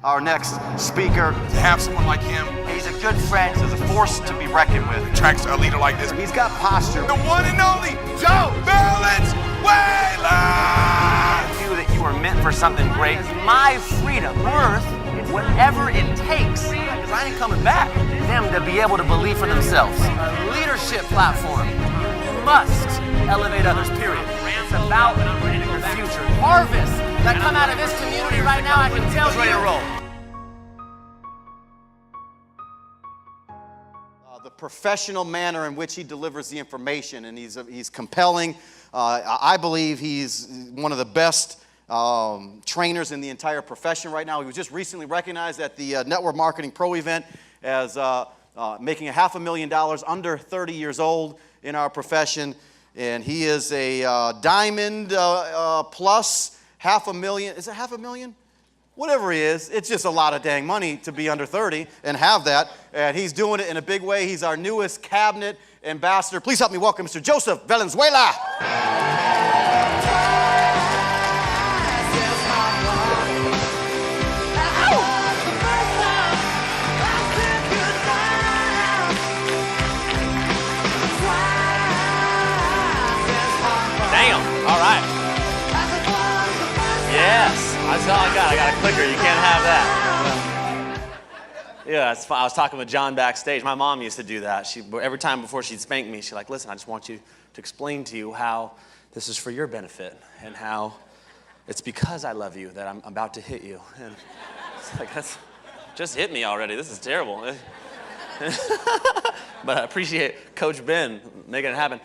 Our next speaker, to have someone like him, he's a good friend, he's a force to be reckoned with. attracts a leader like this. He's got posture. The one and only Joe Valenzuela! I knew that you were meant for something great. My freedom, worth whatever it takes, because I ain't coming back. Them to be able to believe for themselves. A leadership platform. You must elevate others, period. It's about the future. Harvest that come out of this community right now, I can tell you. Ready to roll. The professional manner in which he delivers the information, and he's compelling. I believe he's one of the best trainers in the entire profession right now. He was just recently recognized at the Network Marketing Pro event as making $500,000 under 30 years old in our profession. And he is a diamond plus $500,000. Is it $500,000? Whatever he is, it's just a lot of dang money to be under 30 and have that. And he's doing it in a big way. He's our newest cabinet ambassador. Please help me welcome Mr. Joseph Valenzuela. Damn, all right. Yes. That's all I got. I got a clicker. You can't have that. Yeah, it's fun. I was talking with John backstage. My mom used to do that. Every time before she'd spank me, she's like, listen, I just want you to explain to you how this is for your benefit and how it's because I love you that I'm about to hit you. And it's like, that's just hit me already. This is terrible. But I appreciate Coach Ben making it happen.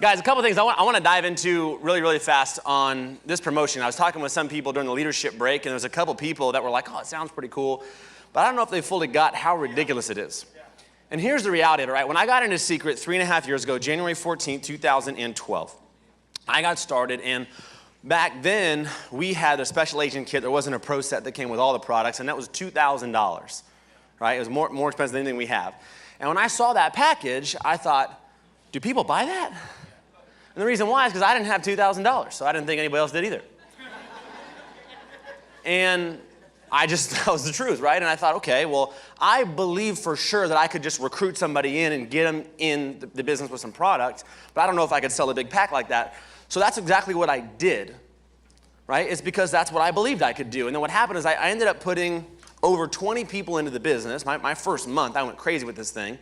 Guys, a couple things I want to dive into really, really fast on this promotion. I was talking with some people during the leadership break, and there was a couple people that were like, oh, it sounds pretty cool, but I don't know if they fully got how ridiculous it is. And here's the reality of it, right? When I got into Seacret 3.5 years ago, January 14th, 2012, I got started, and back then, we had a special agent kit. There wasn't a pro set that came with all the products, and that was $2,000, right? It was more expensive than anything we have. And when I saw that package, I thought, do people buy that? And the reason why is because I didn't have $2,000, so I didn't think anybody else did either. And that was the truth, right? And I thought, okay, well, I believe for sure that I could just recruit somebody in and get them in the business with some product, but I don't know if I could sell a big pack like that. So that's exactly what I did, right? It's because that's what I believed I could do. And then what happened is I ended up putting over 20 people into the business. My first month, I went crazy with this thing.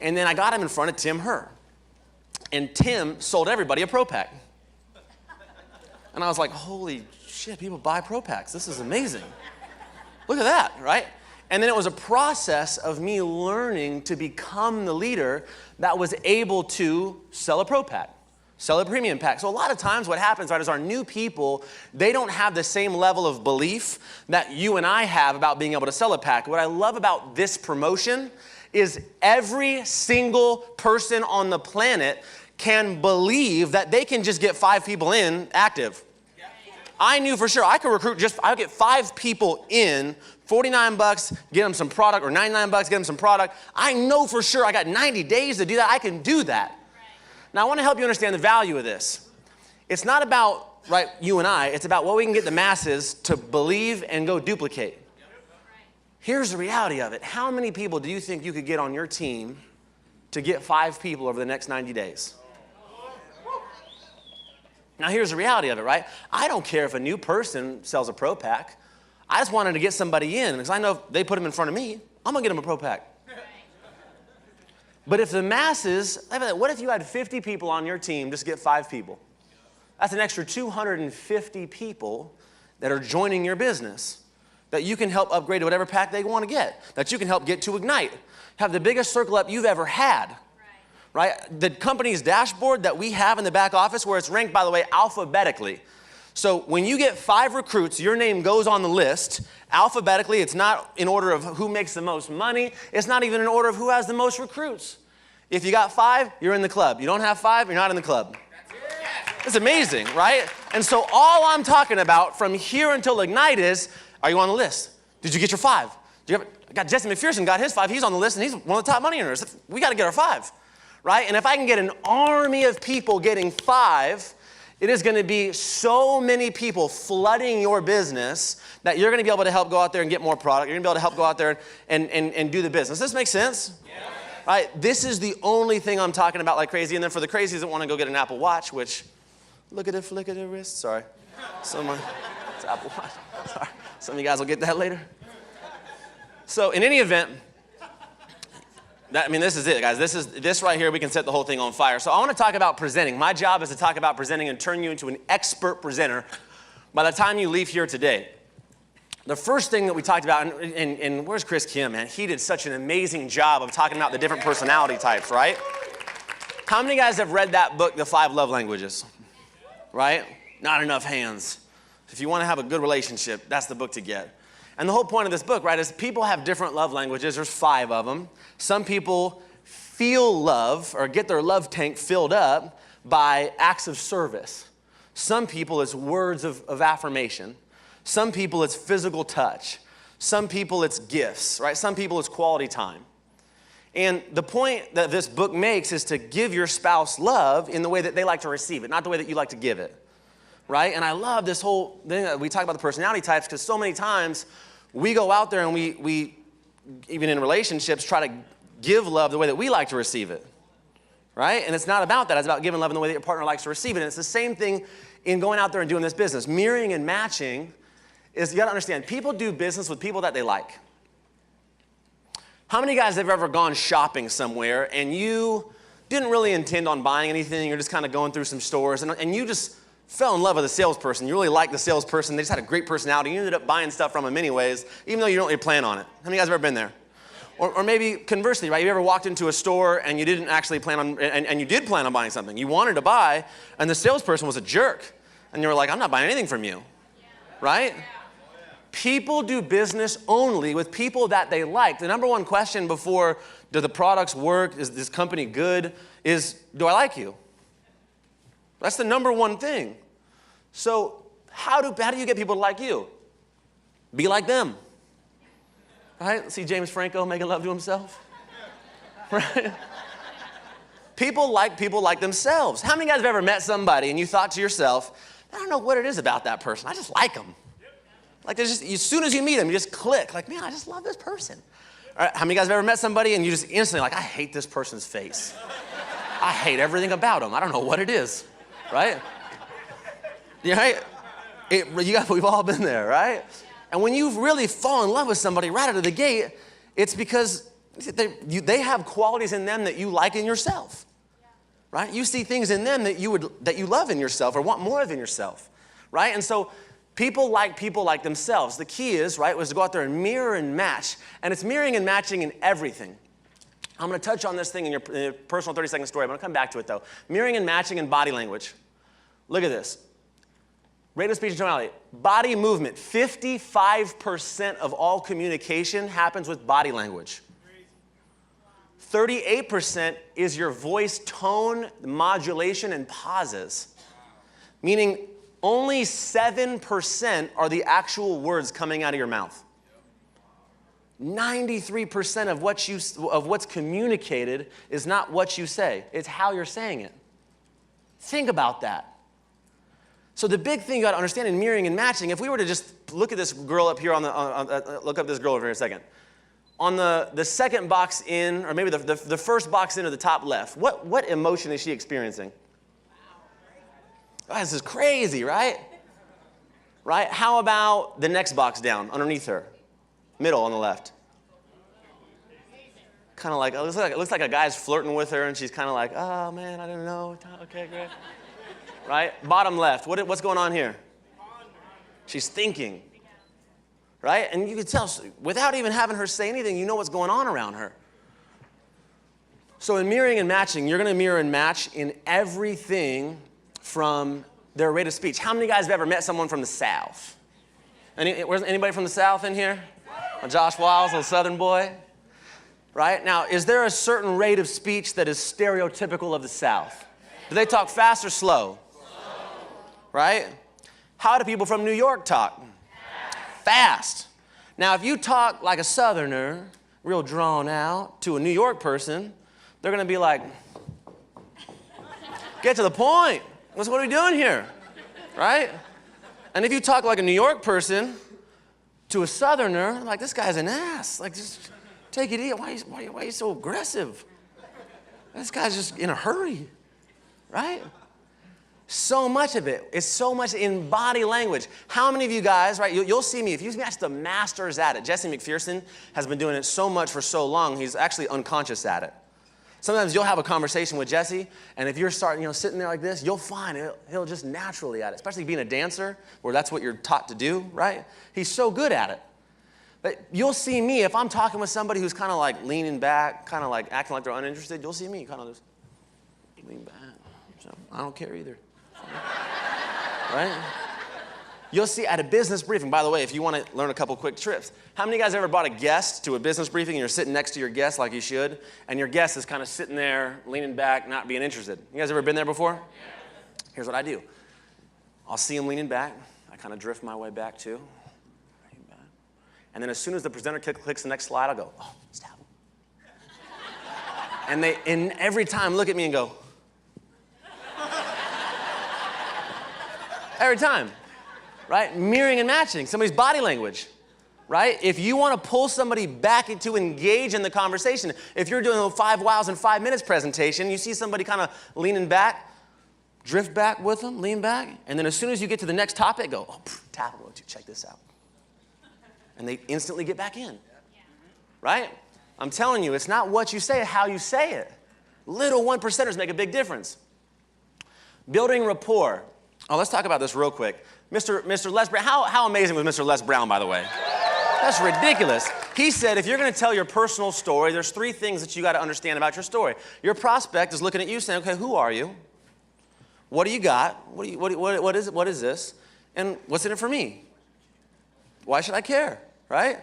And then I got them in front of Tim Herr. And Tim sold everybody a Pro Pack. And I was like, holy shit, people buy Pro Packs. This is amazing. Look at that, right? And then it was a process of me learning to become the leader that was able to sell a Pro Pack, sell a premium pack. So a lot of times what happens, right, is our new people, they don't have the same level of belief that you and I have about being able to sell a pack. What I love about this promotion is every single person on the planet can believe that they can just get 5 people in active. I knew for sure I could recruit I'll get 5 people in, $49, get them some product, or $99, get them some product. I know for sure I got 90 days to do that. I can do that. Now I want to help you understand the value of this. It's not about, right, you and I, it's about what we can get the masses to believe and go duplicate. Here's the reality of it. How many people do you think you could get on your team to get 5 people over the next 90 days? Now here's the reality of it, right? I don't care if a new person sells a Pro Pack. I just wanted to get somebody in, because I know if they put them in front of me, I'm gonna get them a Pro Pack. But if the masses, what if you had 50 people on your team just get 5 people? That's an extra 250 people that are joining your business that you can help upgrade to whatever pack they want to get, that you can help get to Ignite. Have the biggest circle up you've ever had. Right? The company's dashboard that we have in the back office, where it's ranked, by the way, alphabetically. So when you get 5 recruits, your name goes on the list alphabetically. It's not in order of who makes the most money. It's not even in order of who has the most recruits. If you got 5, you're in the club. You don't have 5, you're not in the club. It's amazing, right? And so all I'm talking about from here until Ignite is, are you on the list? Did you get your 5? I got Jesse McPherson got his 5. He's on the list, and he's one of the top money earners. We got to get our 5. Right? And if I can get an army of people getting 5, It is going to be so many people flooding your business that you're going to be able to help go out there and get more product. You're going to be able to help go out there and do the business. Does this make sense? Yeah. Right? This is the only thing I'm talking about like crazy. And then for the crazies that want to go get an Apple Watch, which, look at it, flick at the wrist. Sorry. It's Apple Watch. Sorry. Some of you guys will get that later. So in any event, this is it, guys. This right here, we can set the whole thing on fire. So I want to talk about presenting. My job is to talk about presenting and turn you into an expert presenter by the time you leave here today. The first thing that we talked about, and where's Chris Kim, man? He did such an amazing job of talking about the different personality types, right? How many guys have read that book, The 5 Love Languages? Right? Not enough hands. If you want to have a good relationship, that's the book to get. And the whole point of this book, right, is people have different love languages. There's 5 of them. Some people feel love or get their love tank filled up by acts of service. Some people, it's words of affirmation. Some people, it's physical touch. Some people, it's gifts, right? Some people, it's quality time. And the point that this book makes is to give your spouse love in the way that they like to receive it, not the way that you like to give it, right? And I love this whole thing that we talk about the personality types because so many times we go out there and we even in relationships, try to give love the way that we like to receive it, right? And it's not about that. It's about giving love in the way that your partner likes to receive it. And it's the same thing in going out there and doing this business. Mirroring and matching is, you got to understand, people do business with people that they like. How many guys have ever gone shopping somewhere and you didn't really intend on buying anything? You're just kind of going through some stores and you just fell in love with a salesperson. You really liked the salesperson. They just had a great personality. You ended up buying stuff from them anyways, even though you don't really plan on it. How many guys have ever been there? Or maybe conversely, right? You ever walked into a store and you didn't actually plan on, and you did plan on buying something. You wanted to buy, and the salesperson was a jerk. And you were like, I'm not buying anything from you, right? People do business only with people that they like. The number one question before, do the products work? Is this company good? Is, do I like you? That's the number one thing. So how do you get people to like you? Be like them. Right? See James Franco making love to himself? Right? People like themselves. How many guys have ever met somebody and you thought to yourself, I don't know what it is about that person. I just like them. Like there's just, as soon as you meet them, you just click. Like, man, I just love this person. All right, how many guys have ever met somebody and you just instantly like, I hate this person's face. I hate everything about them. I don't know what it is. Right? Right? We've all been there, right? And when you really fall in love with somebody right out of the gate, it's because they have qualities in them that you like in yourself, right? You see things in them that you love in yourself or want more of in yourself, right? And so people like themselves. The key is, right, was to go out there and mirror and match. And it's mirroring and matching in everything. I'm going to touch on this thing in your personal 30-second story. I'm going to come back to it, though. Mirroring and matching in body language. Look at this. Rate of speech and tonality. Body movement. 55% of all communication happens with body language. 38% is your voice tone, modulation, and pauses. Meaning only 7% are the actual words coming out of your mouth. 93% of what's communicated is not what you say. It's how you're saying it. Think about that. So the big thing you got to understand in mirroring and matching, if we were to just look at this girl up here look up this girl over here a second. On the second box in, or maybe the first box in to the top left, what emotion is she experiencing? Oh, this is crazy, right? Right? How about the next box down underneath her? Middle on the left. Kind of like, it looks like a guy's flirting with her and she's kind of like, oh man, I didn't know. Okay, great. Right? Bottom left, what's going on here? She's thinking. Right? And you can tell, without even having her say anything, you know what's going on around her. So in mirroring and matching, you're going to mirror and match in everything from their rate of speech. How many guys have ever met someone from the South? Anybody from the South in here? Josh Wiles, a Southern boy. Right? Now, is there a certain rate of speech that is stereotypical of the South? Do they talk fast or slow? Right? How do people from New York talk? Fast. Now, if you talk like a Southerner, real drawn out, to a New York person, they're going to be like, get to the point. What are we doing here, right? And if you talk like a New York person to a Southerner, like, this guy's an ass. Like, just take it easy. Why are you so aggressive? This guy's just in a hurry, right? So much of it is so much in body language. How many of you guys, right, you'll see me, if you match the masters at it. Jesse McPherson has been doing it so much for so long, he's actually unconscious at it. Sometimes you'll have a conversation with Jesse, and if you're starting, sitting there like this, you'll find he'll just naturally at it, especially being a dancer, where that's what you're taught to do, right? He's so good at it. But you'll see me, if I'm talking with somebody who's kind of like leaning back, kind of like acting like they're uninterested, you'll see me kind of just lean back. So I don't care either. Right? You'll see at a business briefing, by the way, if you want to learn a couple quick trips, how many of you guys ever brought a guest to a business briefing and you're sitting next to your guest like you should, and your guest is kind of sitting there, leaning back, not being interested? You guys ever been there before? Yeah. Here's what I do. I'll see him leaning back. I kind of drift my way back too. And then as soon as the presenter clicks the next slide, I'll go, oh, stop. And every time look at me and go, every time, right? Mirroring and matching somebody's body language, right? If you want to pull somebody back into engage in the conversation, if you're doing a 5 wows in 5 minutes presentation, you see somebody kind of leaning back, drift back with them, lean back, and then as soon as you get to the next topic, go, oh, tap them, check this out. And they instantly get back in, right? I'm telling you, it's not what you say, how you say it. Little 1%ers make a big difference. Building rapport. Oh, let's talk about this real quick. Mr. Les Brown, how amazing was Mr. Les Brown, by the way? That's ridiculous. He said, if you're going to tell your personal story, there's 3 things that you got to understand about your story. Your prospect is looking at you saying, okay, who are you? What do you got? What is this? And what's in it for me? Why should I care, right?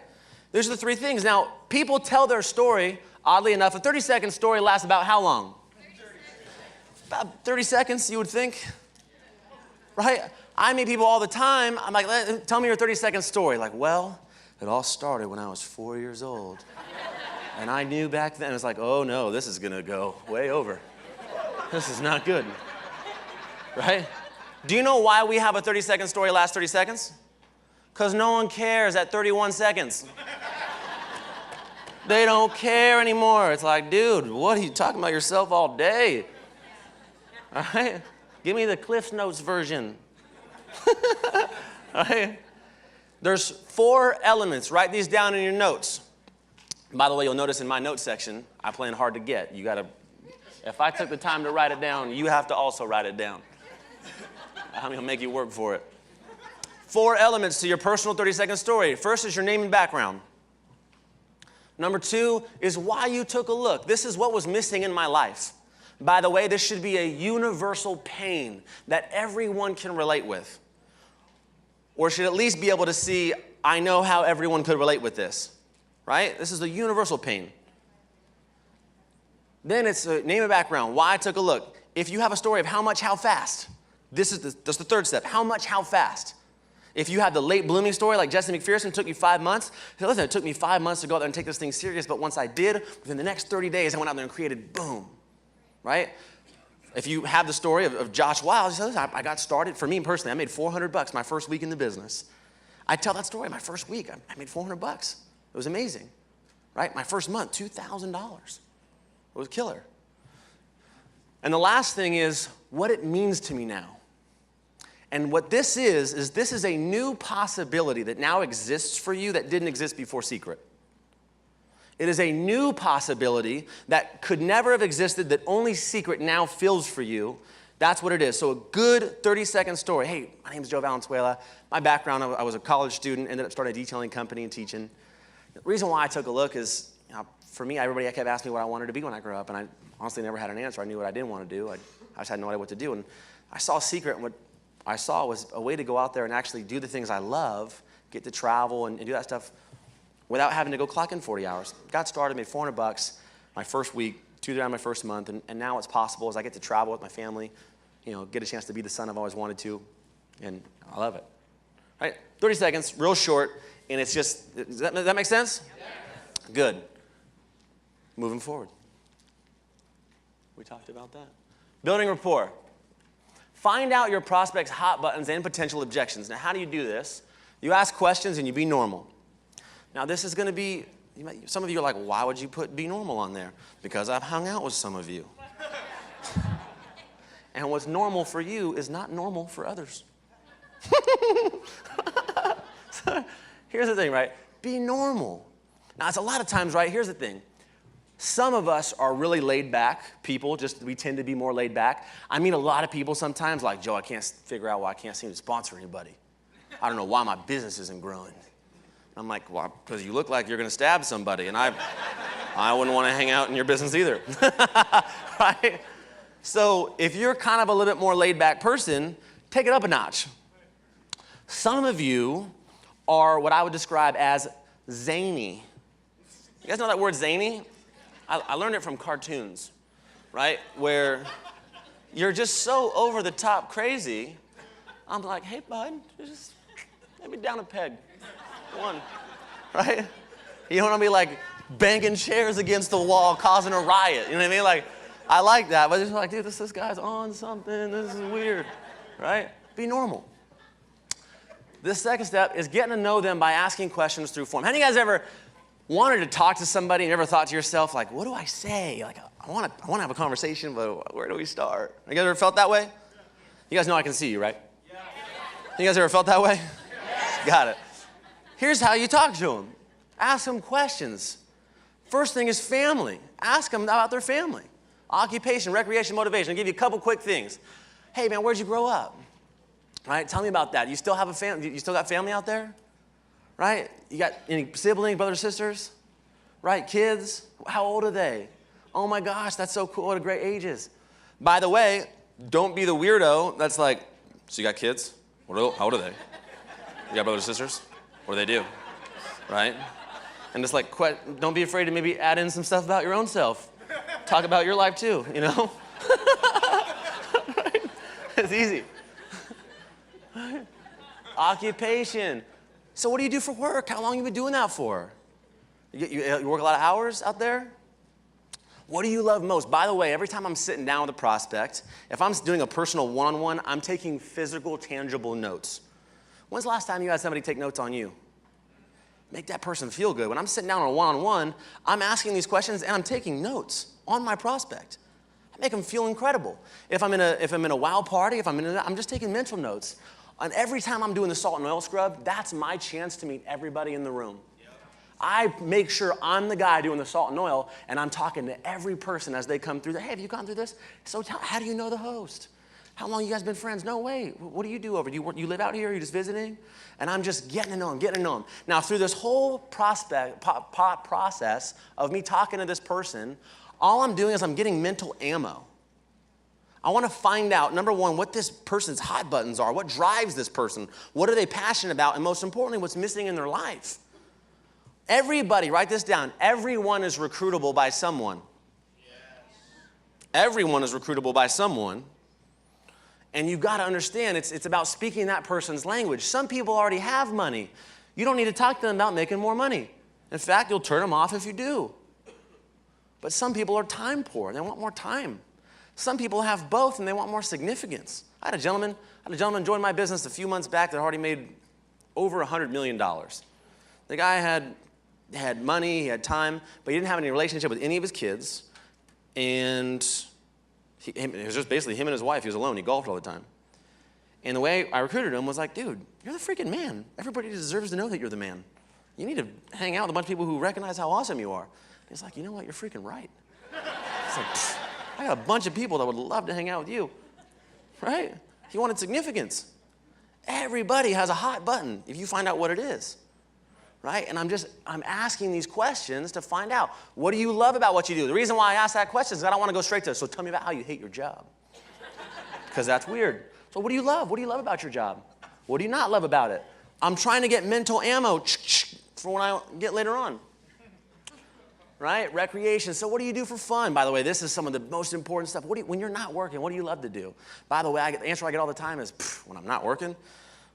Those are the 3 things. Now, people tell their story, oddly enough, a 30-second story lasts about how long? 30 about 30 seconds, you would think, right? I meet people all the time. I'm like, tell me your 30-second story. Like, well, it all started when I was 4 years old. And I knew back then, it's like, oh no, this is gonna go way over. This is not good, right? Do you know why we have a 30-second story last 30 seconds? Because no one cares at 31 seconds. They don't care anymore. It's like, dude, what are you talking about yourself all day? All right? Give me the Cliff Notes version. All right? There's 4 elements. Write these down in your notes. By the way, you'll notice in my notes section, I plan hard to get. You gotta, if I took the time to write it down, you have to also write it down. I'm gonna make you work for it. 4 elements to your personal 30-second story. First is your name and background. Number 2 is why you took a look. This is what was missing in my life. By the way, this should be a universal pain that everyone can relate with. Or should at least be able to see, I know how everyone could relate with this. Right? This is a universal pain. Then it's a name and background, why I took a look. If you have a story of how much, how fast, that's the 3rd step. How much, how fast. If you have the late blooming story like Jesse McPherson, took you 5 months. Listen, it took me 5 months to go out there and take this thing serious, but once I did, within the next 30 days, I went out there and created, boom, right? If you have the story of Josh Wiles, he says, I got started, for me personally, I made $400 my first week in the business. I tell that story, my first week, I made $400. It was amazing, right? My first month, $2,000. It was killer. And the last thing is what it means to me now. And what this is this is a new possibility that now exists for you that didn't exist before Seacret. It is a new possibility that could never have existed that only Seacret now fills for you. That's what it is. So a good 30-second story. Hey, my name is Joe Valenzuela. My background, I was a college student, ended up starting a detailing company and teaching. The reason why I took a look is, for me, everybody kept asking me what I wanted to be when I grew up, and I honestly never had an answer. I knew what I didn't want to do. I just had no idea what to do. And I saw Seacret, and what I saw was a way to go out there and actually do the things I love, get to travel and do that stuff without having to go clock in 40 hours. Got started, made $400 my first week, $2,000 my first month, and now it's possible as I get to travel with my family, get a chance to be the son I've always wanted to, and I love it. All right, 30 seconds, real short, and it's just, does that make sense? Yeah. Good. Moving forward. We talked about that. Building rapport. Find out your prospect's hot buttons and potential objections. Now, how do you do this? You ask questions and you be normal. Now, this is going to be, some of you are like, why would you put be normal on there? Because I've hung out with some of you. And what's normal for you is not normal for others. So, here's the thing, right? Be normal. Now, it's a lot of times, right? Here's the thing. Some of us are really laid back people, we tend to be more laid back. I meet a lot of people sometimes like, Joe, I can't figure out why I can't seem to sponsor anybody. I don't know why my business isn't growing. I'm like, well, because you look like you're going to stab somebody, and I wouldn't want to hang out in your business either. Right? So if you're kind of a little bit more laid back person, take it up a notch. Some of you are what I would describe as zany. You guys know that word zany? I learned it from cartoons, right? Where you're just so over the top crazy. I'm like, hey, bud, just maybe down a peg. One, right? You don't want to be like banging chairs against the wall, causing a riot. You know what I mean? Like, I like that, but it's like, dude, this guy's on something. This is weird, right? Be normal. This second step is getting to know them by asking questions through form. Have you guys ever wanted to talk to somebody and never thought to yourself, like, what do I say? Like, I want to have a conversation, but where do we start? You guys ever felt that way? You guys know I can see you, right? Yeah. You guys ever felt that way? Yes. Got it. Here's how you talk to them. Ask them questions. First thing is family. Ask them about their family. Occupation, recreation, motivation. I'll give you a couple quick things. Hey, man, where'd you grow up? Right? Tell me about that. You still have a family? You still got family out there? Right? You got any siblings, brothers, sisters? Right? Kids? How old are they? Oh my gosh, that's so cool. What a great ages. By the way, don't be the weirdo that's like, so you got kids? How old are they? You got brothers, sisters? What do they do? Right? And just like, don't be afraid to maybe add in some stuff about your own self. Talk about your life too, you know? Right? It's easy. Occupation. So what do you do for work? How long have you been doing that for? You work a lot of hours out there? What do you love most? By the way, every time I'm sitting down with a prospect, if I'm doing a personal one-on-one, I'm taking physical, tangible notes. When's the last time you had somebody take notes on you? Make that person feel good. When I'm sitting down on a one-on-one, I'm asking these questions and I'm taking notes on my prospect. I make them feel incredible. If I'm in a wow party, I'm just taking mental notes. And every time I'm doing the salt and oil scrub, that's my chance to meet everybody in the room. Yep. I make sure I'm the guy doing the salt and oil, and I'm talking to every person as they come through. Hey, have you gone through this? So how do you know the host? How long you guys been friends? No way. What do you do over? You live out here? Are you just visiting? And I'm just getting to know them. Now, through this whole process of me talking to this person, all I'm doing is I'm getting mental ammo. I want to find out, number one, what this person's hot buttons are. What drives this person? What are they passionate about? And most importantly, what's missing in their life? Everybody, write this down. Everyone is recruitable by someone. Yes. Everyone is recruitable by someone. And you've got to understand, it's about speaking that person's language. Some people already have money. You don't need to talk to them about making more money. In fact, you'll turn them off if you do. But some people are time poor. They want more time. Some people have both and they want more significance. I had a gentleman join my business a few months back that already made over $100 million. The guy had money, he had time, but he didn't have any relationship with any of his kids. And it was just basically him and his wife. He was alone. He golfed all the time. And the way I recruited him was like, dude, you're the freaking man. Everybody deserves to know that you're the man. You need to hang out with a bunch of people who recognize how awesome you are. And he's like, you know what? You're freaking right. It's like, pfft. I got a bunch of people that would love to hang out with you, right? He wanted significance. Everybody has a hot button if you find out what it is, right? And I'm asking these questions to find out, what do you love about what you do? The reason why I ask that question is I don't want to go straight to, so tell me about how you hate your job. Because that's weird. So what do you love? What do you love about your job? What do you not love about it? I'm trying to get mental ammo for when I get later on. Right? Recreation. So what do you do for fun? By the way, this is some of the most important stuff. When you're not working, what do you love to do? By the way, the answer I get all the time is, when I'm not working,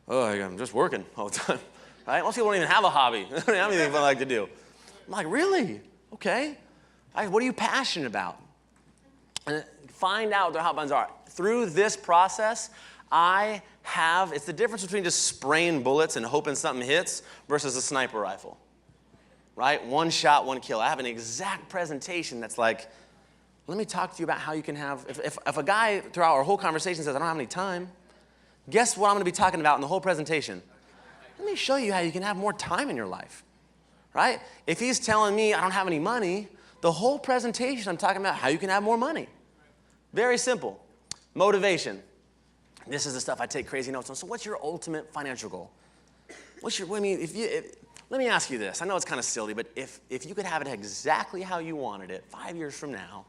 I'm just working all the time. Right? Most people don't even have a hobby. They don't have anything fun like to do. I'm like, really? Okay. What are you passionate about? and find out what their hot buttons are. Through this process, it's the difference between just spraying bullets and hoping something hits versus a sniper rifle, right? One shot, one kill. I have an exact presentation that's like, let me talk to you about how you can have, if a guy throughout our whole conversation says, I don't have any time, guess what I'm going to be talking about in the whole presentation? Let me show you how you can have more time in your life, right? If he's telling me I don't have any money, the whole presentation I'm talking about how you can have more money. Very simple. Motivation. This is the stuff I take crazy notes on. So what's your ultimate financial goal? Let me ask you this. I know it's kind of silly, but if you could have it exactly how you wanted it 5 years from now,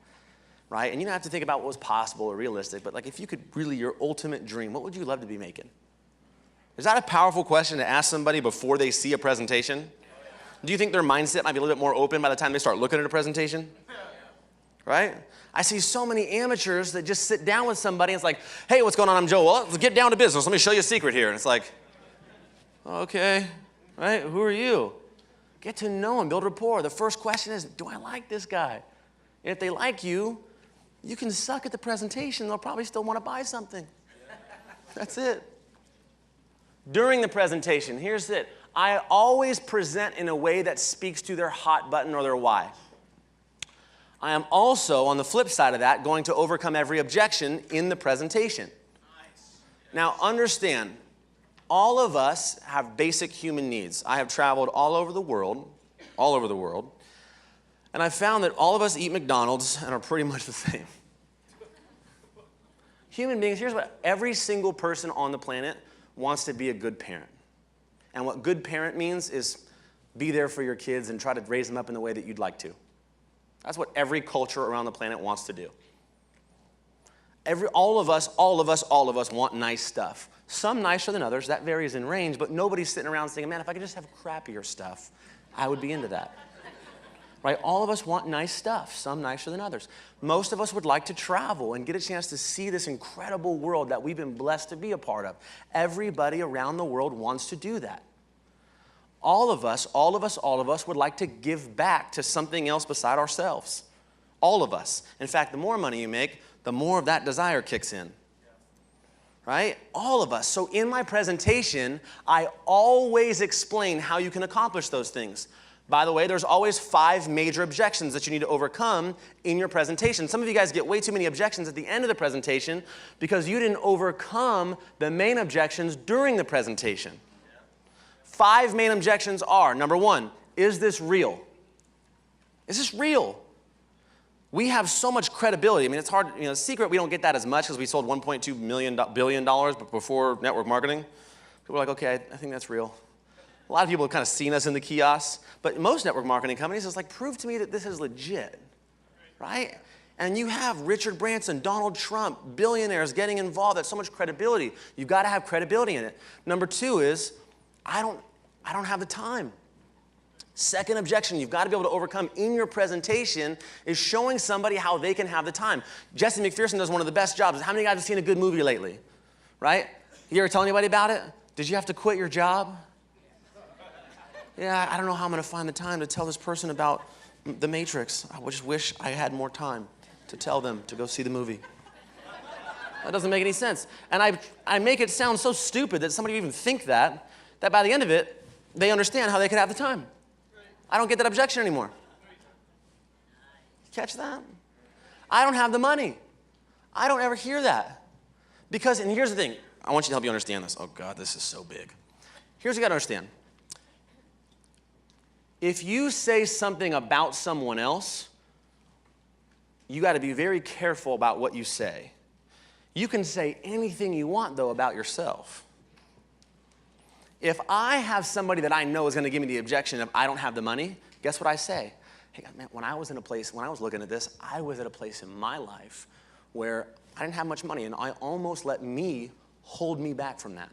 right? And you don't have to think about what was possible or realistic, but like if you could really, your ultimate dream, what would you love to be making? Is that a powerful question to ask somebody before they see a presentation? Do you think their mindset might be a little bit more open by the time they start looking at a presentation? Right? I see so many amateurs that just sit down with somebody and it's like, hey, what's going on? I'm Joe. Well, let's get down to business. Let me show you a secret here. And it's like, okay, right? Who are you? Get to know him, build rapport. The first question is, do I like this guy? And if they like you, you can suck at the presentation. They'll probably still want to buy something. That's it. During the presentation, here's it. I always present in a way that speaks to their hot button or their why. I am also, on the flip side of that, going to overcome every objection in the presentation. Nice. Now, understand, all of us have basic human needs. I have traveled all over the world, and I've found that all of us eat McDonald's and are pretty much the same. Human beings, here's what every single person on the planet wants to be a good parent. And what good parent means is be there for your kids and try to raise them up in the way that you'd like to. That's what every culture around the planet wants to do. All of us want nice stuff. Some nicer than others, that varies in range, but nobody's sitting around saying, man, if I could just have crappier stuff, I would be into that. Right? All of us want nice stuff, some nicer than others. Most of us would like to travel and get a chance to see this incredible world that we've been blessed to be a part of. Everybody around the world wants to do that. All of us would like to give back to something else beside ourselves. All of us. In fact, the more money you make, the more of that desire kicks in. Right? All of us. So in my presentation, I always explain how you can accomplish those things. By the way, there's always 5 major objections that you need to overcome in your presentation. Some of you guys get way too many objections at the end of the presentation because you didn't overcome the main objections during the presentation. 5 main objections are, number 1, is this real? Is this real? We have so much credibility. I mean, it's hard, Seacret, we don't get that as much because we sold $1.2 billion before network marketing. People are like, okay, I think that's real. A lot of people have kind of seen us in the kiosks, but most network marketing companies is like, prove to me that this is legit, right? And you have Richard Branson, Donald Trump, billionaires getting involved. That's so much credibility. You've got to have credibility in it. Number 2 is, I don't have the time. Second objection you've got to be able to overcome in your presentation is showing somebody how they can have the time. Jesse McPherson does one of the best jobs. How many guys have seen a good movie lately? Right? You ever tell anybody about it? Did you have to quit your job? Yeah, I don't know how I'm going to find the time to tell this person about The Matrix. I just wish I had more time to tell them to go see the movie. That doesn't make any sense. And I make it sound so stupid that somebody would even think that by the end of it, they understand how they could have the time. I don't get that objection anymore. Catch that? I don't have the money. I don't ever hear that. Because, and here's the thing. I want you to help you understand this. Oh, God, this is so big. Here's what you got to understand. If you say something about someone else, you got to be very careful about what you say. You can say anything you want, though, about yourself. If I have somebody that I know is going to give me the objection of I don't have the money, guess what I say? Hey, man, when I was looking at this, I was at a place in my life where I didn't have much money, and I almost let me hold me back from that.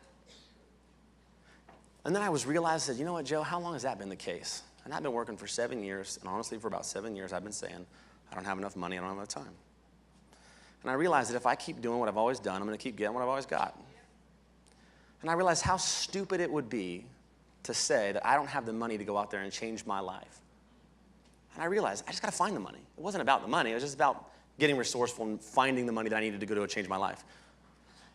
And then I realized that, you know what, Joe, how long has that been the case? And I've been working for 7 years, and honestly, for about 7 years, I've been saying, I don't have enough money, I don't have enough time. And I realized that if I keep doing what I've always done, I'm going to keep getting what I've always got. And I realized how stupid it would be to say that I don't have the money to go out there and change my life. And I realized I just got to find the money. It wasn't about the money. It was just about getting resourceful and finding the money that I needed to go to change my life.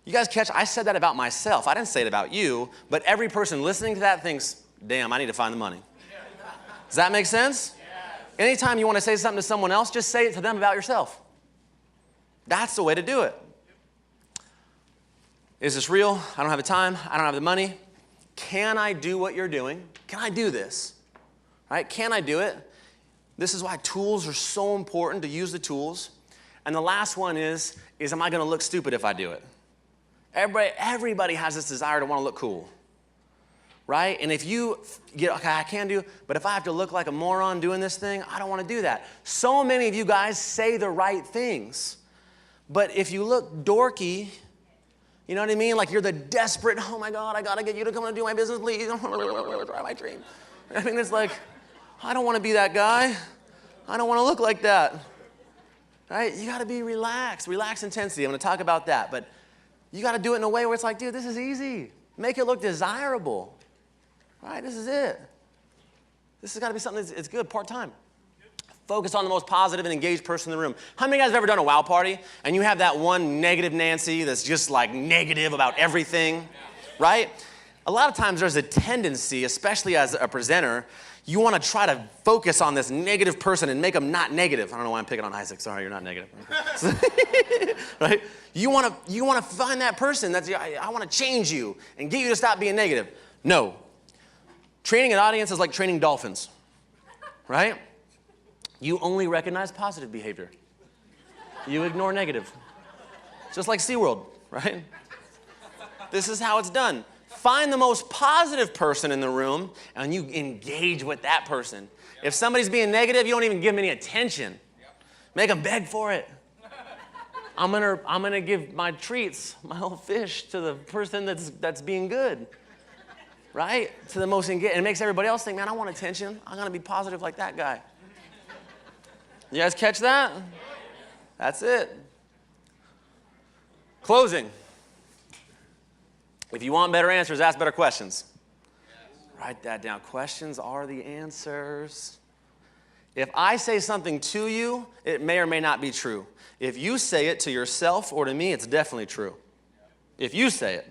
You guys catch, I said that about myself. I didn't say it about you, but every person listening to that thinks, damn, I need to find the money. Does that make sense? Anytime you want to say something to someone else, just say it to them about yourself. That's the way to do it. Is this real? I don't have the time. I don't have the money. Can I do what you're doing? Can I do this? Right? Can I do it? This is why tools are so important, to use the tools. And the last one is am I going to look stupid if I do it? Everybody has this desire to want to look cool. Right? And if you get, okay, I can do, but if I have to look like a moron doing this thing, I don't want to do that. So many of you guys say the right things. But if you look dorky, you know what I mean? Like you're the desperate, oh my God, I got to get you to come and do my business, please. My dream. I mean, it's like, I don't want to be that guy. I don't want to look like that. Right? You got to be relaxed. Relaxed intensity. I'm going to talk about that. But you got to do it in a way where it's like, dude, this is easy. Make it look desirable. Right? This is it. This has got to be something that's good, part-time. Focus on the most positive and engaged person in the room. How many of you guys have ever done a wow party and you have that one negative Nancy that's just like negative about everything, right? A lot of times there's a tendency, especially as a presenter, you want to try to focus on this negative person and make them not negative. I don't know why I'm picking on Isaac. Sorry, you're not negative. Right? You want to find that person that's, I want to change you and get you to stop being negative. No. Training an audience is like training dolphins, right? You only recognize positive behavior. You ignore negative. Just like SeaWorld, right? This is how it's done. Find the most positive person in the room and you engage with that person. If somebody's being negative, you don't even give them any attention. Make them beg for it. I'm gonna give my treats, my little fish, to the person that's being good. Right? To the most engaged. And it makes everybody else think, man, I want attention. I'm gonna be positive like that guy. You guys catch that? That's it. Closing. If you want better answers, ask better questions. Write that down. Questions are the answers. If I say something to you, it may or may not be true. If you say it to yourself or to me, it's definitely true. If you say it.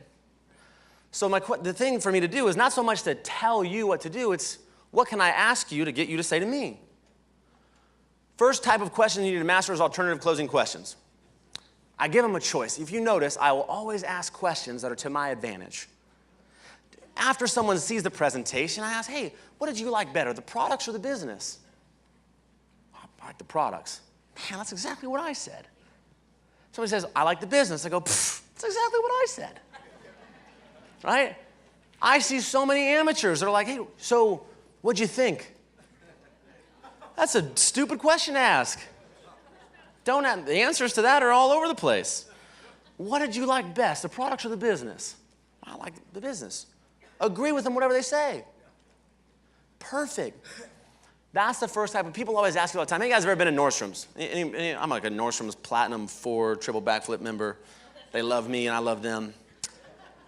So the thing for me to do is not so much to tell you what to do, it's what can I ask you to get you to say to me? First type of question you need to master is alternative closing questions. I give them a choice. If you notice, I will always ask questions that are to my advantage. After someone sees the presentation, I ask, hey, what did you like better, the products or the business? I like the products. Man, that's exactly what I said. Somebody says, I like the business. I go, that's exactly what I said. Right? I see so many amateurs that are like, hey, so what'd you think? That's a stupid question to ask. The answers to that are all over the place. What did you like best, the products or the business? I like the business. Agree with them, whatever they say. Perfect. That's the first type of people always ask you all the time. How many guys have ever been in Nordstrom's? I'm like a Nordstrom's Platinum 4 triple backflip member. They love me and I love them.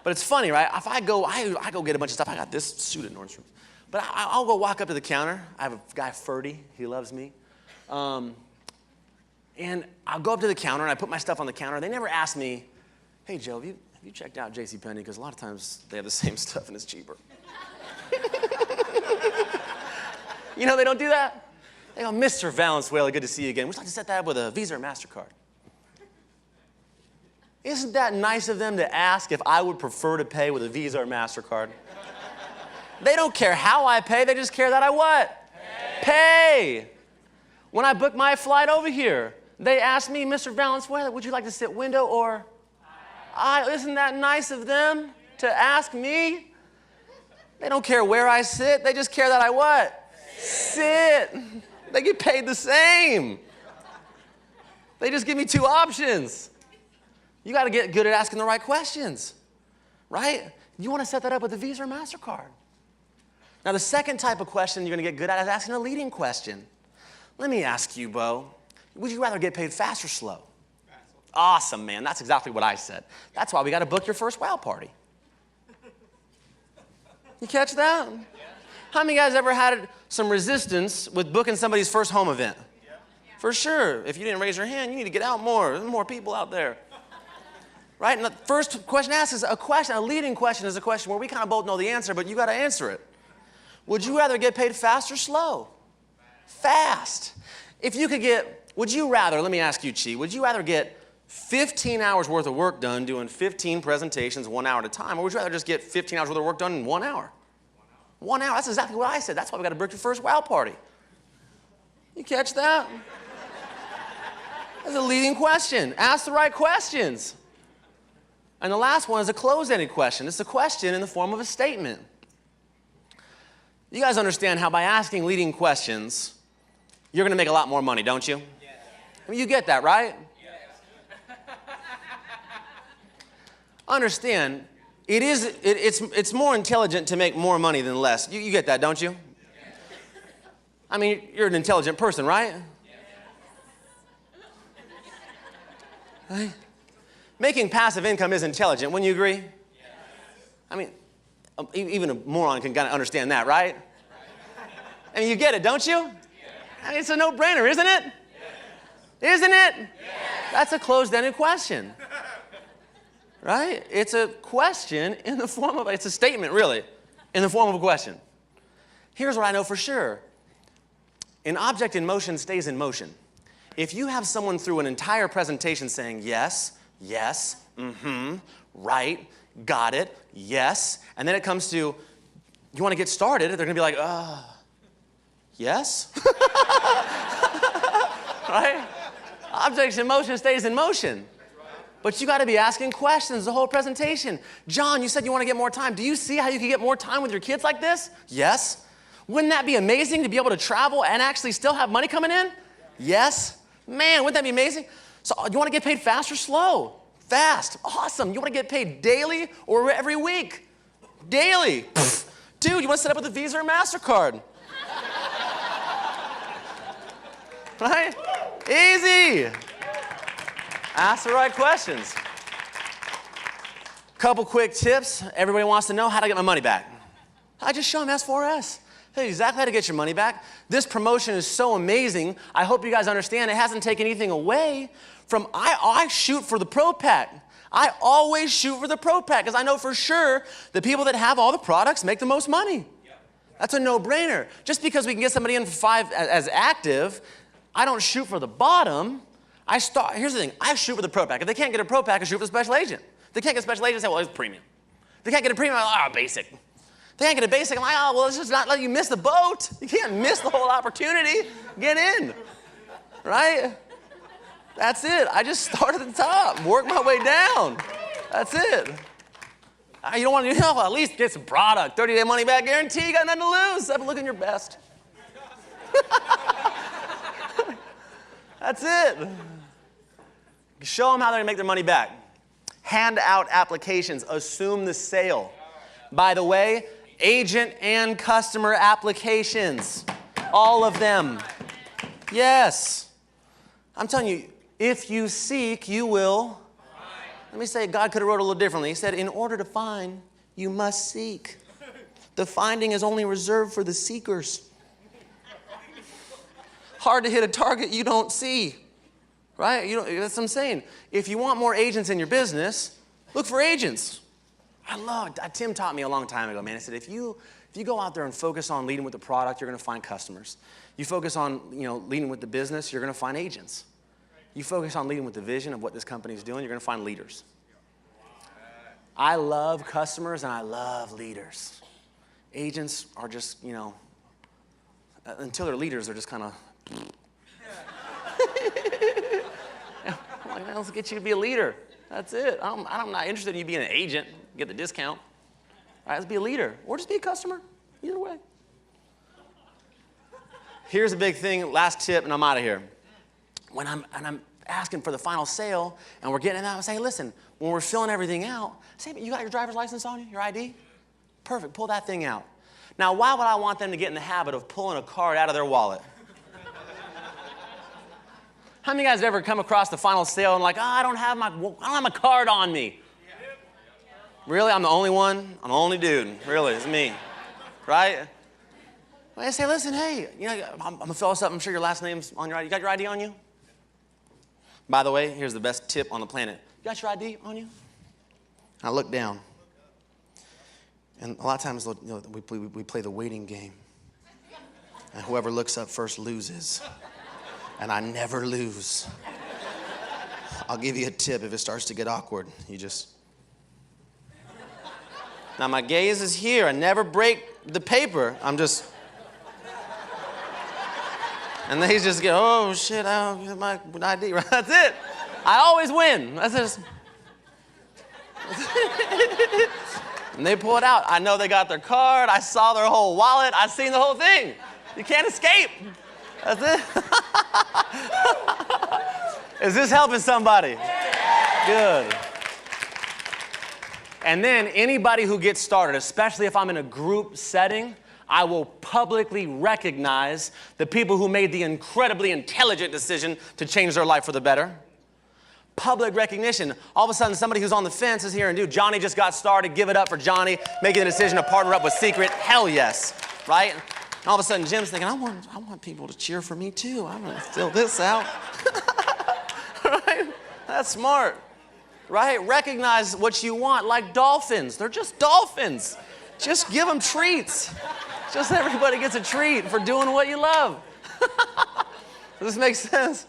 But it's funny, right? If I go get a bunch of stuff. I got this suit at Nordstrom's. But I'll go walk up to the counter. I have a guy, Ferdy. He loves me. And I'll go up to the counter, and I put my stuff on the counter. They never ask me, hey, Joe, have you checked out JCPenney? Because a lot of times they have the same stuff, and it's cheaper. You know they don't do that? They go, Mr. Valenzuela, good to see you again. We'd like to set that up with a Visa or MasterCard. Isn't that nice of them to ask if I would prefer to pay with a Visa or MasterCard? They don't care how I pay. They just care that I what? Pay. When I book my flight over here, they ask me, Mr. Valenzuela, would you like to sit window or aisle? Isn't that nice of them to ask me? They don't care where I sit. They just care that I what? Sit. They get paid the same. They just give me two options. You got to get good at asking the right questions, right? You want to set that up with a Visa or MasterCard. Now, the second type of question you're going to get good at is asking a leading question. Let me ask you, Bo, would you rather get paid fast or slow? Fast. Awesome, man. That's exactly what I said. That's why we got to book your first wow party. You catch that? Yeah. How many guys ever had some resistance with booking somebody's first home event? Yeah. For sure. If you didn't raise your hand, you need to get out more. There's more people out there. Right? And the first question asked is a question, a leading question is a question where we kind of both know the answer, but you got to answer it. Would you rather get paid fast or slow? Fast. If you could get, would you rather, let me ask you, Chi, would you rather get 15 hours worth of work done doing 15 presentations 1 hour at a time, or would you rather just get 15 hours worth of work done in 1 hour? 1 hour. That's exactly what I said. That's why we got to book your first wow party. You catch that? That's a leading question. Ask the right questions. And the last one is a closed-ended question. It's a question in the form of a statement. You guys understand how by asking leading questions, you're going to make a lot more money, don't you? Yes. I mean, you get that, right? Yes. Understand, it's more intelligent to make more money than less. You get that, don't you? Yes. I mean, you're an intelligent person, right? Yes. Right? Making passive income is intelligent, wouldn't you agree? Yes. I mean, even a moron can kind of understand that, right? I mean, you get it, don't you? Yes. I mean, it's a no-brainer, isn't it? Yes. Isn't it? Yes. That's a closed-ended question. Right? It's a question in the form of, it's a statement, really, in the form of a question. Here's what I know for sure. An object in motion stays in motion. If you have someone through an entire presentation saying, yes, yes, mm-hmm, right, got it, yes, and then it comes to, you want to get started, they're going to be like, yes? Right? Objects in motion stays in motion. But you got to be asking questions the whole presentation. John, you said you want to get more time. Do you see how you can get more time with your kids like this? Yes. Wouldn't that be amazing to be able to travel and actually still have money coming in? Yes. Man, wouldn't that be amazing? So you want to get paid fast or slow? Fast. Awesome. You want to get paid daily or every week? Daily. Pfft. Dude, you want to set up with a Visa or MasterCard? Right? Easy. Ask the right questions. Couple quick tips. Everybody wants to know how to get my money back. I just show them S4S. Tell you exactly how to get your money back. This promotion is so amazing. I hope you guys understand it hasn't taken anything away from, I shoot for the Pro Pack. I always shoot for the Pro Pack because I know for sure the people that have all the products make the most money. That's a no-brainer. Just because we can get somebody in for 5 as active, I don't shoot for the bottom. Here's the thing, I shoot for the Pro Pack. If they can't get a Pro Pack, I shoot for the special agent. If they can't get a special agent, I say, well, it's premium. If they can't get a premium, I'm like, basic. If they can't get a basic, I'm like, oh, well, let's just not let you miss the boat. You can't miss the whole opportunity. Get in, right? That's it. I just start at the top, work my way down. That's it. You don't want to do that? Well, at least get some product. 30-day money back guarantee. You got nothing to lose. Except looking your best. That's it. Show them how they're going to make their money back. Hand out applications. Assume the sale. By the way, agent and customer applications. All of them. Yes. I'm telling you, if you seek, you will. Let me say, God could have wrote it a little differently. He said, in order to find, you must seek. The finding is only reserved for the seekers. Hard to hit a target you don't see, right? That's what I'm saying. If you want more agents in your business, look for agents. Tim taught me a long time ago, man. He said, if you go out there and focus on leading with the product, you're going to find customers. You focus on, leading with the business, you're going to find agents. You focus on leading with the vision of what this company is doing, you're going to find leaders. I love customers and I love leaders. Agents are just, until they're leaders, they're just kind of, like, let's get you to be a leader. That's it. I'm not interested in you being an agent, get the discount. All right, let's be a leader or just be a customer. Either way. Here's a big thing, last tip, and I'm out of here. When I'm asking for the final sale and we're getting it out, I say, hey, listen, when we're filling everything out, say, you got your driver's license on you, your ID? Perfect, pull that thing out. Now, why would I want them to get in the habit of pulling a card out of their wallet? How many of you guys have ever come across the final sale and like, I don't have my card on me? Really? I'm the only one? I'm the only dude. Really, it's me. Right? I say, listen, hey, I'm gonna fill this up. I'm sure your last name's on your ID. You got your ID on you? By the way, here's the best tip on the planet. You got your ID on you? I look down. And a lot of times, we play the waiting game. And whoever looks up first loses. And I never lose. I'll give you a tip if it starts to get awkward. You just... Now my gaze is here. I never break the paper. I'm just... And they just get, oh shit, I don't get my ID, right? That's it. I always win. That's just... And they pull it out. I know they got their card. I saw their whole wallet. I seen the whole thing. You can't escape. That's it. Is this helping somebody? Good. And then anybody who gets started, especially if I'm in a group setting, I will publicly recognize the people who made the incredibly intelligent decision to change their life for the better. Public recognition. All of a sudden, somebody who's on the fence is here and, dude, Johnny just got started. Give it up for Johnny making the decision to partner up with Seacret. Hell yes, right? And all of a sudden, Jim's thinking, I want people to cheer for me too. I'm gonna fill this out. Right? That's smart, right? Recognize what you want, like dolphins. They're just dolphins. Just give them treats. Just everybody gets a treat for doing what you love. Does this make sense?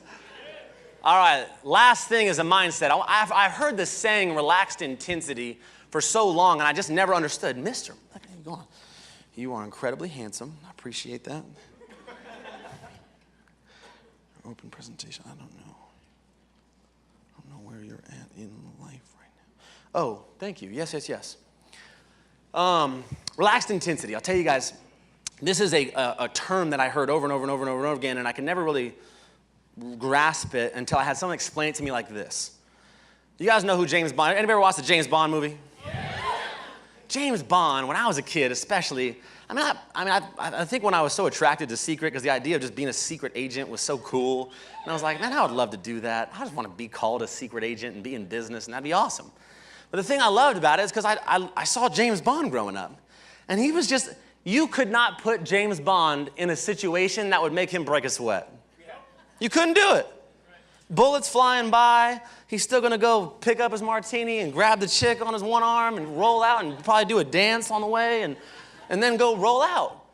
All right, last thing is a mindset. I've heard this saying, relaxed intensity, for so long, and I just never understood. Mister, look at you going. You are incredibly handsome. I appreciate that. Open presentation, I don't know. I don't know where you're at in life right now. Oh, thank you. Yes. Relaxed intensity. I'll tell you guys, this is a term that I heard over and over again, and I can never really grasp it until I had someone explain it to me like this. You guys know who James Bond? Anybody ever watched the James Bond movie? Yeah. James Bond, when I was a kid especially, I think when I was so attracted to Seacret, because the idea of just being a secret agent was so cool, and I was like, man, I would love to do that. I just want to be called a secret agent and be in business, and that'd be awesome. But the thing I loved about it is because I saw James Bond growing up, and he was just, you could not put James Bond in a situation that would make him break a sweat. You couldn't do it. Bullets flying by, he's still gonna go pick up his martini and grab the chick on his one arm and roll out and probably do a dance on the way and then go roll out.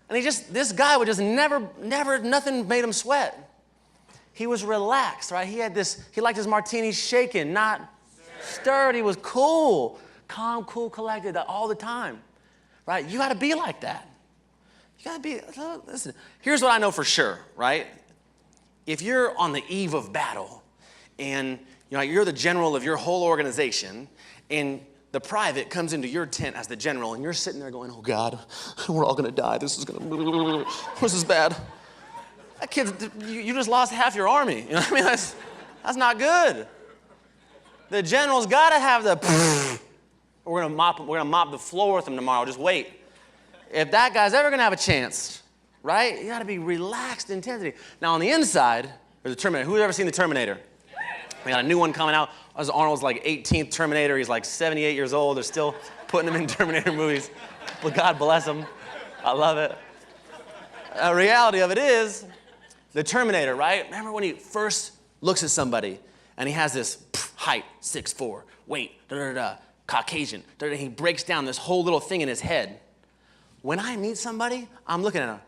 And this guy would just never, nothing made him sweat. He was relaxed, right? He liked his martinis shaken, not stirred. He was cool, calm, cool, collected all the time, right? You gotta be like that. You gotta be, listen, here's what I know for sure, right? If you're on the eve of battle and you're the general of your whole organization and the private comes into your tent as the general and you're sitting there going, oh God, we're all gonna die. This is bad. That kid, you just lost half your army. You know what I mean? That's not good. The general's gotta have the, we're gonna mop the floor with him tomorrow, just wait. If that guy's ever gonna have a chance, right? You gotta be relaxed intensity. Now on the inside, there's a Terminator. Who's ever seen the Terminator? We got a new one coming out. Arnold's like 18th Terminator. He's like 78 years old. They're still putting him in Terminator movies. But God bless him. I love it. The reality of it is, the Terminator, right? Remember when he first looks at somebody and he has this height, 6'4", weight, Caucasian. He breaks down this whole little thing in his head. When I meet somebody, I'm looking at him.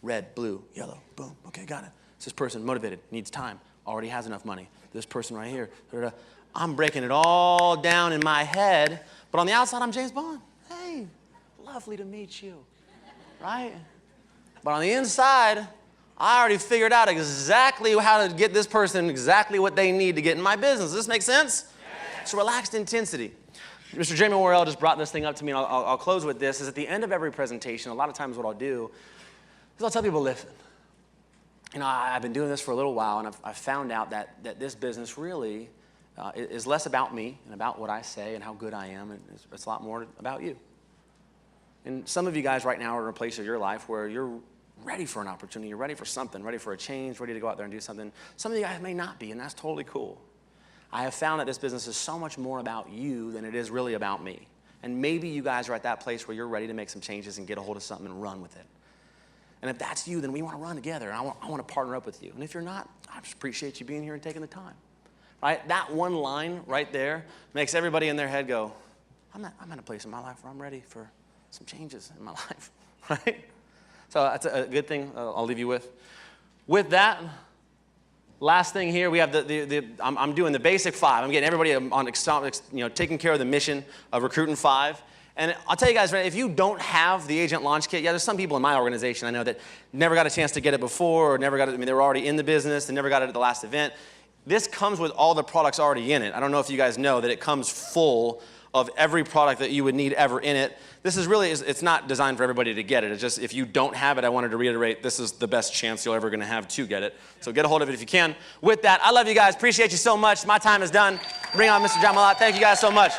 Red, blue, yellow, boom, okay, got it. It's this person, motivated, needs time, already has enough money. This person right here, I'm breaking it all down in my head, but on the outside, I'm James Bond. Hey, lovely to meet you, right? But on the inside, I already figured out exactly how to get this person exactly what they need to get in my business. Does this make sense? Yes. It's relaxed intensity. Mr. Jamie Worrell just brought this thing up to me, and I'll close with this, is at the end of every presentation, a lot of times what I'll do is I'll tell people, listen, I've been doing this for a little while, and I've found out that this business really is less about me and about what I say and how good I am, and it's a lot more about you. And some of you guys right now are in a place of your life where you're ready for an opportunity, you're ready for something, ready for a change, ready to go out there and do something. Some of you guys may not be, and that's totally cool. I have found that this business is so much more about you than it is really about me. And maybe you guys are at that place where you're ready to make some changes and get a hold of something and run with it. And if that's you, then we want to run together. And I want to partner up with you. And if you're not, I just appreciate you being here and taking the time. Right? That one line right there makes everybody in their head go, I'm at a place in my life where I'm ready for some changes in my life. Right? So that's a good thing I'll leave you with. With that, last thing here, we have I'm doing the basic 5. I'm getting everybody on taking care of the mission of Recruiting 5. And I'll tell you guys, if you don't have the Agent Launch Kit, there's some people in my organization I know that never got a chance to get it before, or never got it, they were already in the business, they never got it at the last event. This comes with all the products already in it. I don't know if you guys know that it comes full of every product that you would need ever in it. This is really, it's not designed for everybody to get it. It's just, if you don't have it, I wanted to reiterate, this is the best chance you're ever gonna have to get it. So get a hold of it if you can. With that, I love you guys, appreciate you so much. My time is done. Bring on Mr. Jamalat, thank you guys so much.